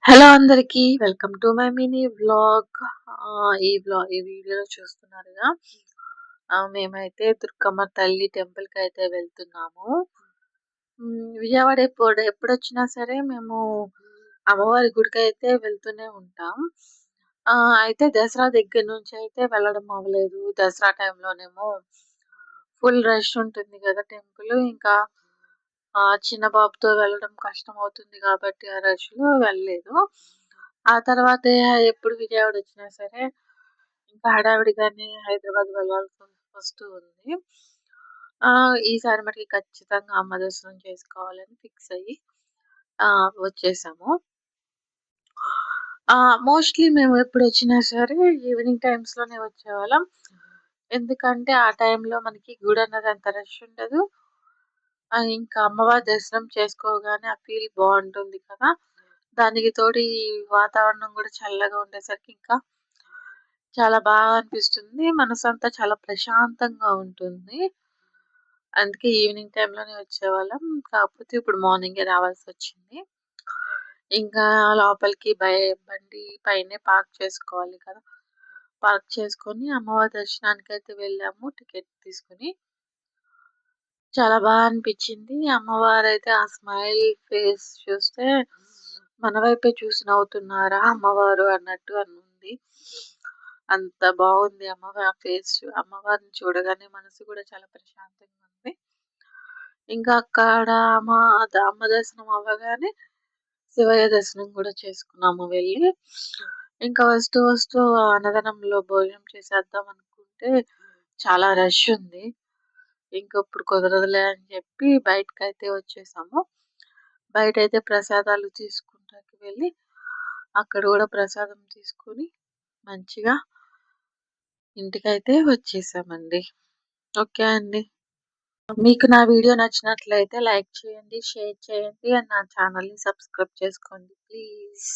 Hello అందరికి welcome to my mini vlog. ఈ వీడియోలో చూస్తున్నారుగా, మేమైతే దుర్గమ్మ తల్లి టెంపుల్కి అయితే వెళ్తున్నాము. విజయవాడ ఎప్పుడొచ్చినా సరే మేము అమ్మవారి గుడికి అయితే వెళ్తూనే ఉంటాం. అయితే దసరా దగ్గర నుంచి అయితే వెళ్ళడం అవ్వలేదు. దసరా టైంలోనేమో ఫుల్ రష్ ఉంటుంది కదా టెంపుల్. ఇంకా చిన్న బాబుతో వెళ్ళడం కష్టం అవుతుంది కాబట్టి ఆ రష్‌లో వెళ్ళలేదు. ఆ తర్వాతే ఎప్పుడు విజయవాడ వచ్చినా సరే ఇంకా హడావిడిగానే హైదరాబాద్ వెళ్ళాల్సి వస్తూ ఉంది. ఈసారి మటుకి ఖచ్చితంగా అమ్మ దర్శనం చేసుకోవాలని ఫిక్స్ అయ్యి వచ్చేసాము. మోస్ట్‌లీ మేము ఎప్పుడొచ్చినా సరే ఈవినింగ్ టైమ్స్‌లోనే వచ్చేవాళ్ళం. ఎందుకంటే ఆ టైంలో మనకి గుడన్నది అంత రష్ ఉండదు. ఇంకా అమ్మవారి దర్శనం చేసుకోగానే ఆ ఫీల్ బావుంటుంది కదా! దానికి తోడు ఈ వాతావరణం గూడా చల్లగా ఉండేసరికి ఇంకా చాలా బాగా అనిపిస్తుంది. మనసంతా చాలా ప్రశాంతంగా ఉంటుంది. అందుకే ఈవినింగ్ టైమ్‌లోనే వచ్చేవాళ్ళం. కాకపోతే ఇప్పుడు మార్నింగే రావాల్సొచ్చింది. ఇంకా లోపలికి బండి పైనే పార్క్ చేసుకోవాలి కదా! పార్క్ చేసుకొని అమ్మవారి దర్శనానికైతే వెళ్ళాము టికెట్ తీసుకొని. చాలా అనిపిచ్చింది. అమ్మవారైతే ఆ స్మైల్ ఫేస్ చూస్తే మన వైపే చూసి నవ్వుతున్నారా అమ్మవారు అన్నట్టు ఉంది. అంత బాగుంది అమ్మవారి ఫేస్. అమ్మవారిని చూడగానే మనసు కూడా చాలా ప్రశాంతంగా ఉంది. ఇంకా అక్కడ అమ్మ దర్శనం అవ్వగానే శివయ్య దర్శనం కూడా చేసుకున్నాము వెళ్ళి. ఇంకా వస్తూ అన్నదానంలో భోజనం చేసేద్దాం అనుకుంటే చాలా రష్ ఉంది. ఇంకప్పుడు కుదరదులే అని చెప్పి బయటకైతే వచ్చేసాము. బయటైతే ప్రసాదాలు తీసుకుంటానికి వెళ్ళి, అక్కడ గూడా ప్రసాదం తీసుకొని, మంచిగా ఇంటికైతే వచ్చేసామండి. ఓకే అండి. మీకు నా వీడియో నచ్చినట్లయితే లైక్ చేయండి, షేర్ చేయండి అండ్ నా ఛానల్‌ని సబ్స్క్రైబ్ చేసుకోండి ప్లీజ్.